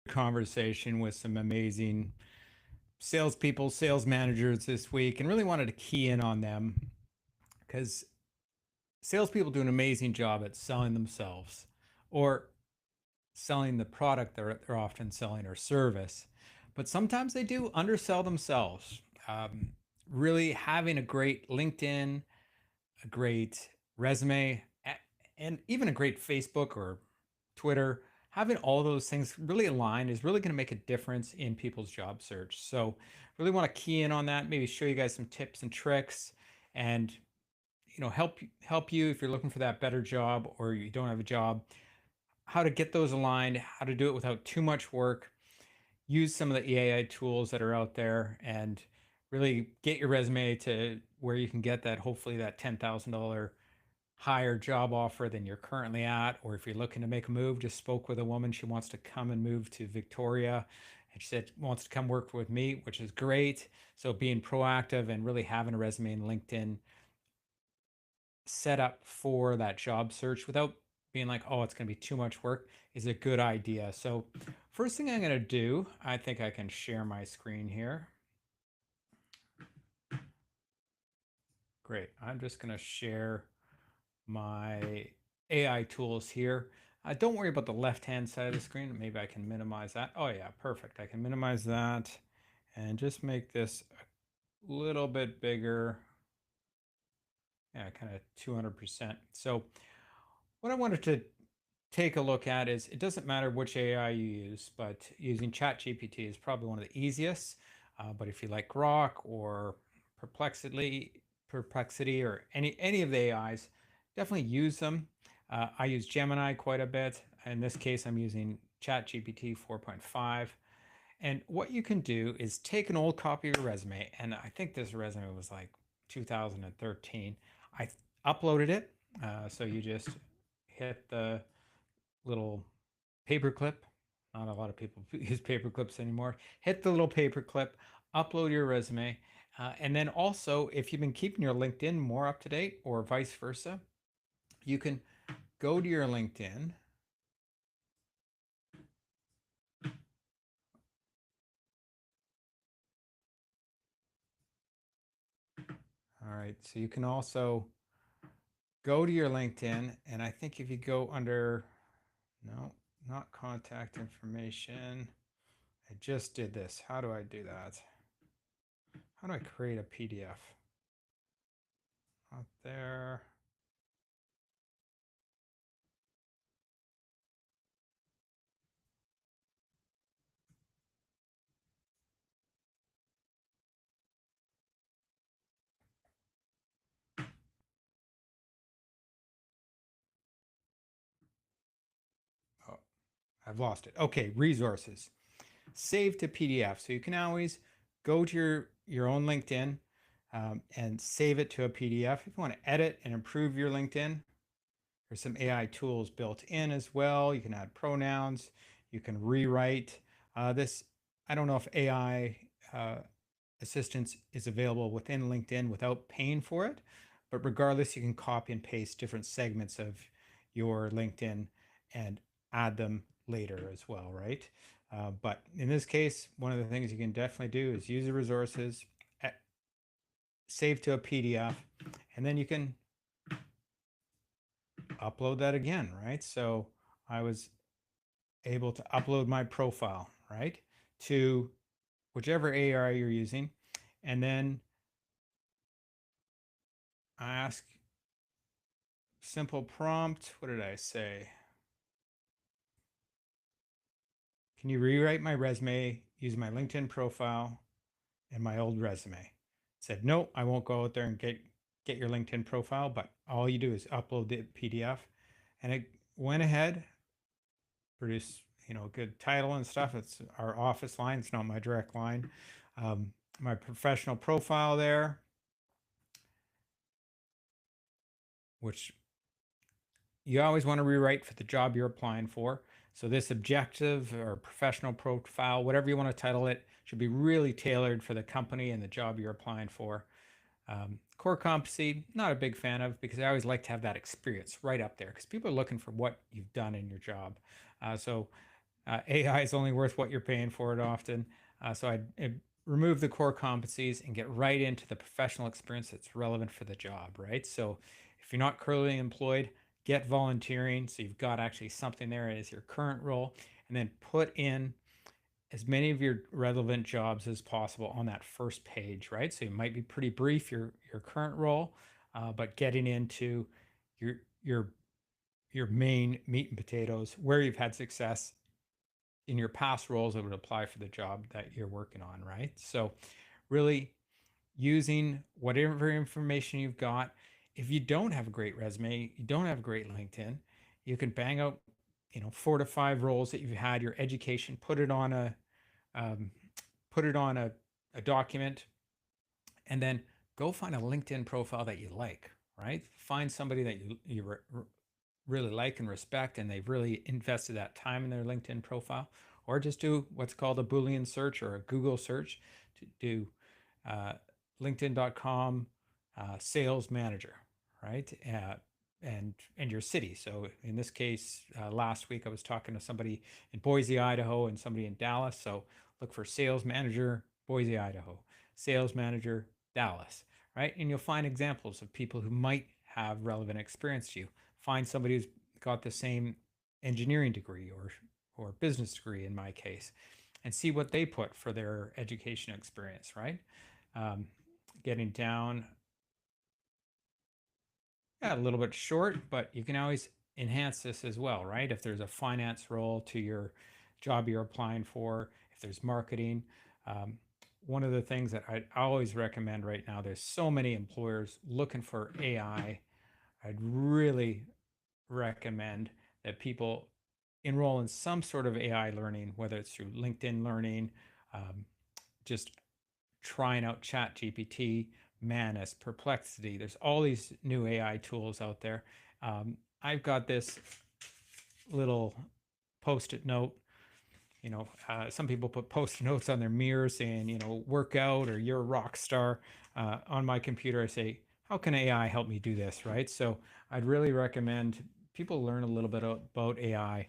conversation with some amazing salespeople, sales managers this week, and really wanted to key in on them because salespeople do an amazing job at selling themselves or selling the product they're often selling or service, but sometimes they do undersell themselves. Um, Really having a great LinkedIn, a great resume, and even a great Facebook or Twitter, having all those things really aligned is really going to make a difference in people's job search. So, really want to key in on that. Maybe show you guys some tips and tricks, and help you if you're looking for that better job or you don't have a job. How to get those aligned, how to do it without too much work. Use some of the AI tools that are out there, and really get your resume to where you can get that hopefully that $10,000 higher job offer than you're currently at. Or if you're looking to make a move, just spoke with a woman. She wants to come and move to Victoria. And she said wants to come work with me, which is great. So being proactive and really having a resume and LinkedIn set up for that job search without being like, oh, it's going to be too much work is a good idea. So first thing I'm going to do, I think I can share my screen here. Great. I'm just going to share my AI tools here. Don't worry about the left-hand side of the screen. Maybe I can minimize that. Oh yeah, perfect. I can minimize that and just make this a little bit bigger. Yeah, kind of 200%. So what I wanted to take a look at is it doesn't matter which AI you use, but using ChatGPT is probably one of the easiest. But if you like Grok or Perplexity or any of the AIs, definitely use them. I use Gemini quite a bit. In this case, I'm using ChatGPT 4.5. And what you can do is take an old copy of your resume, and I think this resume was like 2013. I uploaded it. So you just hit the little paper clip. Not a lot of people use paper clips anymore. Hit the little paper clip, upload your resume. And then also, if you've been keeping your LinkedIn more up to date or vice versa, you can go to your LinkedIn. All right. So you can also go to your LinkedIn. And I think if you go under, no, not contact information. I just did this. How do I do that? How do I create a PDF? Out there. Oh, I've lost it. Okay, resources. Save to PDF. So you can always go to your own LinkedIn and save it to a PDF. If you want to edit and improve your LinkedIn, there's some AI tools built in as well. You can add pronouns. You can rewrite this. I don't know if AI assistance is available within LinkedIn without paying for it, but regardless, you can copy and paste different segments of your LinkedIn and add them later as well, right? But in this case, one of the things you can definitely do is use the resources, save to a PDF, and then you can upload that again, right? So I was able to upload my profile, right, to whichever AI you're using, and then ask simple prompt. What did I say? Can you rewrite my resume, use my LinkedIn profile and my old resume? It said, no, I won't go out there and get your LinkedIn profile, but all you do is upload the PDF. And it went ahead, produced, a good title and stuff. It's our office line. It's not my direct line. My professional profile there, which you always want to rewrite for the job you're applying for. So this objective or professional profile, whatever you want to title it, should be really tailored for the company and the job you're applying for. Core competency, not a big fan of because I always like to have that experience right up there because people are looking for what you've done in your job. So AI is only worth what you're paying for it often. So I'd remove the core competencies and get right into the professional experience that's relevant for the job, right? So if you're not currently employed, get volunteering. So you've got actually something there as your current role, and then put in as many of your relevant jobs as possible on that first page, right? So it might be pretty brief, your current role, but getting into your your your main meat and potatoes, where you've had success in your past roles that would apply for the job that you're working on, right? So really using whatever information you've got. If you don't have a great resume, you don't have a great LinkedIn, you can bang out, 4 to 5 roles that you've had, your education, um, put it on a document, and then go find a LinkedIn profile that you like, right? Find somebody that really like and respect, and they've really invested that time in their LinkedIn profile, or just do what's called a Boolean search or a Google search to do uh, LinkedIn.com sales manager, right? And your city. So in this case, last week I was talking to somebody in Boise, Idaho, and somebody in Dallas. So look for sales manager, Boise, Idaho, sales manager, Dallas, right? And you'll find examples of people who might have relevant experience to you. Find somebody who's got the same engineering degree or business degree in my case, and see what they put for their education experience, right? Um, Getting down, yeah, a little bit short, but you can always enhance this as well, right? If there's a finance role to your job you're applying for, if there's marketing. um, One of the things that I always recommend right now, there's so many employers looking for AI. I'd really recommend that people enroll in some sort of AI learning, whether it's through LinkedIn Learning, um, just trying out Chat GPT, Manus, Perplexity. There's all these new AI tools out there. I've got this little post-it note. Some people put post-it notes on their mirror saying, work out or you're a rock star. On my computer, I say, how can AI help me do this, right? So I'd really recommend people learn a little bit about AI,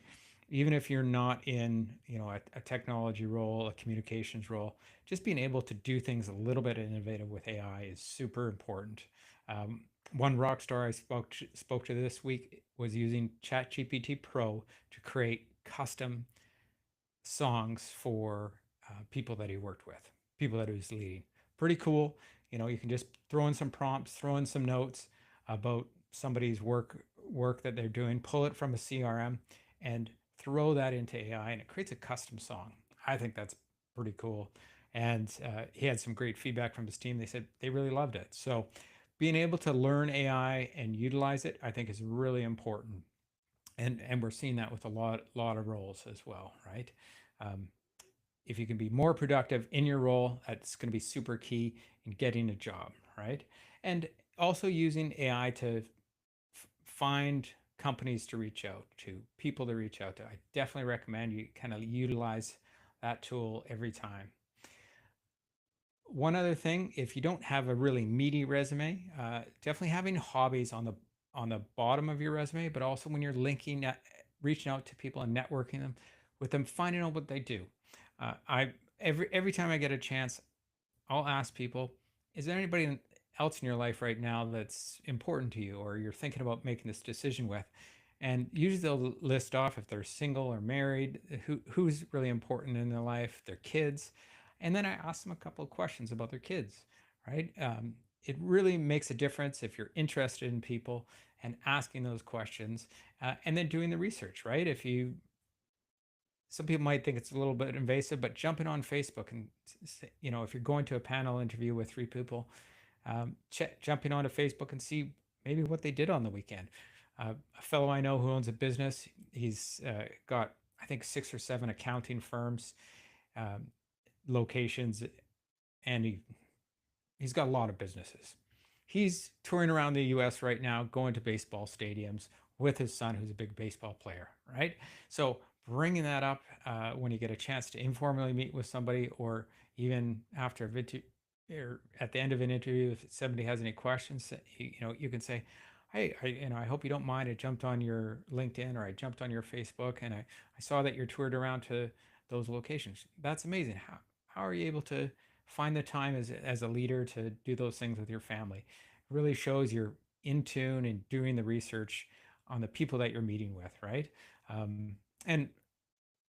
even if you're not in, a technology role, a communications role. Just being able to do things a little bit innovative with AI is super important. One rock star I spoke to this week was using ChatGPT Pro to create custom songs for people that he worked with, people that he was leading. Pretty cool. You can just throw in some prompts, throw in some notes about somebody's work that they're doing, pull it from a CRM, and throw that into AI, and it creates a custom song. I think that's pretty cool. And he had some great feedback from his team. They said they really loved it. So being able to learn AI and utilize it, I think, is really important. And we're seeing that with a lot of roles as well, right? Um, if you can be more productive in your role, that's going to be super key in getting a job, right? And also using AI to find companies to reach out to, people to reach out to. I definitely recommend you kind of utilize that tool every time. One other thing, if you don't have a really meaty resume, definitely having hobbies on the bottom of your resume, but also when you're reaching out to people and networking them with them, finding out what they do. I every time I get a chance, I'll ask people, is there anybody else in your life right now that's important to you, or you're thinking about making this decision with? And usually they'll list off if they're single or married, who's really important in their life, their kids. And then I ask them a couple of questions about their kids, right? It really makes a difference if you're interested in people and asking those questions, and then doing the research, right? Some people might think it's a little bit invasive, but jumping on Facebook and, if you're going to a panel interview with 3 people, jumping onto Facebook and see maybe what they did on the weekend. A fellow I know who owns a business, he's got, I think, 6 or 7 accounting firms, um, locations, and he's got a lot of businesses. He's touring around the US right now, going to baseball stadiums with his son, who's a big baseball player, right? So bringing that up when you get a chance to informally meet with somebody, or even after a video or at the end of an interview, if somebody has any questions, you can say, hey, I hope you don't mind. I jumped on your LinkedIn or I jumped on your Facebook, and I saw that you're toured around to those locations. That's amazing. How are you able to find the time as a leader to do those things with your family? It really shows you're in tune and doing the research on the people that you're meeting with, right? And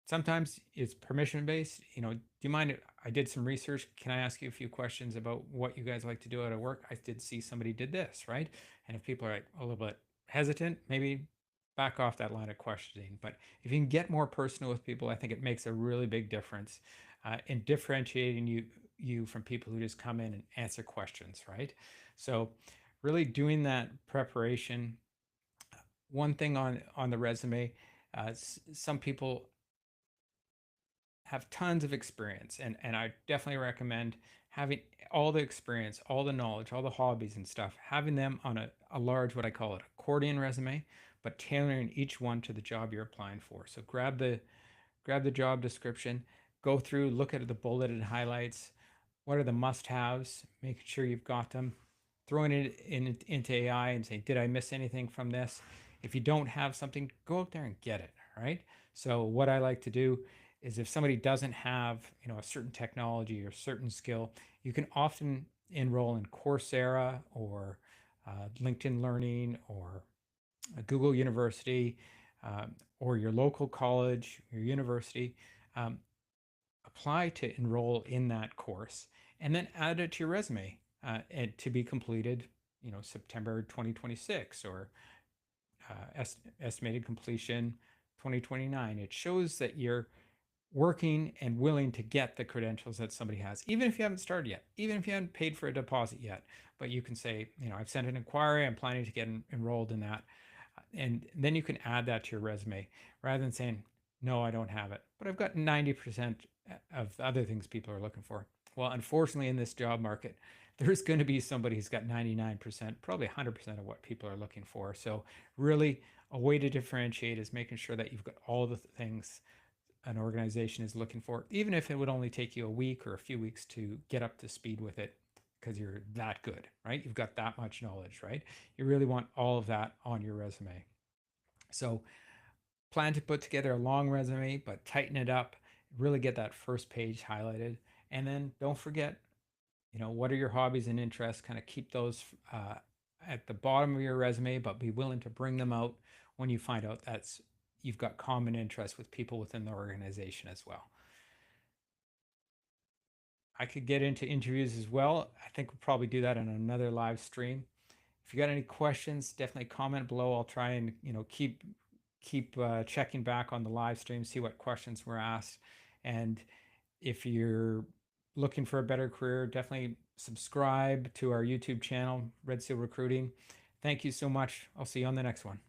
sometimes it's permission based. Do you mind? I did some research. Can I ask you a few questions about what you guys like to do out of work? I did see somebody did this, right? And if people are like a little bit hesitant, maybe back off that line of questioning. But if you can get more personal with people, I think it makes a really big difference in differentiating you from people who just come in and answer questions, right? So really doing that preparation. One thing on the resume, some people have tons of experience, and I definitely recommend having all the experience, all the knowledge, all the hobbies and stuff, having them on a large, what I call it, accordion resume, but tailoring each one to the job you're applying for. So grab the job description, go through, look at the bulleted highlights. What are the must-haves? Making sure you've got them. Throwing it into AI and saying, did I miss anything from this? If you don't have something, go out there and get it, right? So what I like to do is if somebody doesn't have, a certain technology or certain skill, you can often enroll in Coursera or LinkedIn Learning or Google University, or your local college, your university. Um, Apply to enroll in that course and then add it to your resume, and to be completed, September 2026 or estimated completion 2029. It shows that you're working and willing to get the credentials that somebody has, even if you haven't started yet, even if you haven't paid for a deposit yet. But you can say, I've sent an inquiry, I'm planning to get enrolled in that. And then you can add that to your resume rather than saying, no, I don't have it, but I've got 90% of other things people are looking for. Well, unfortunately, in this job market, there's going to be somebody who's got 99%, probably 100% of what people are looking for. So, really, a way to differentiate is making sure that you've got all the things an organization is looking for, even if it would only take you a week or a few weeks to get up to speed with it because you're that good, right? You've got that much knowledge, right? You really want all of that on your resume. So plan to put together a long resume, but tighten it up, really get that first page highlighted. And then don't forget, what are your hobbies and interests? Kind of keep those at the bottom of your resume, but be willing to bring them out when you find out that's you've got common interests with people within the organization as well. I could get into interviews as well. I think we'll probably do that on another live stream. If you got any questions, definitely comment below. I'll try and keep checking back on the live stream, see what questions were asked. And if you're looking for a better career, definitely subscribe to our YouTube channel, Red Seal Recruiting. Thank you so much. I'll see you on the next one.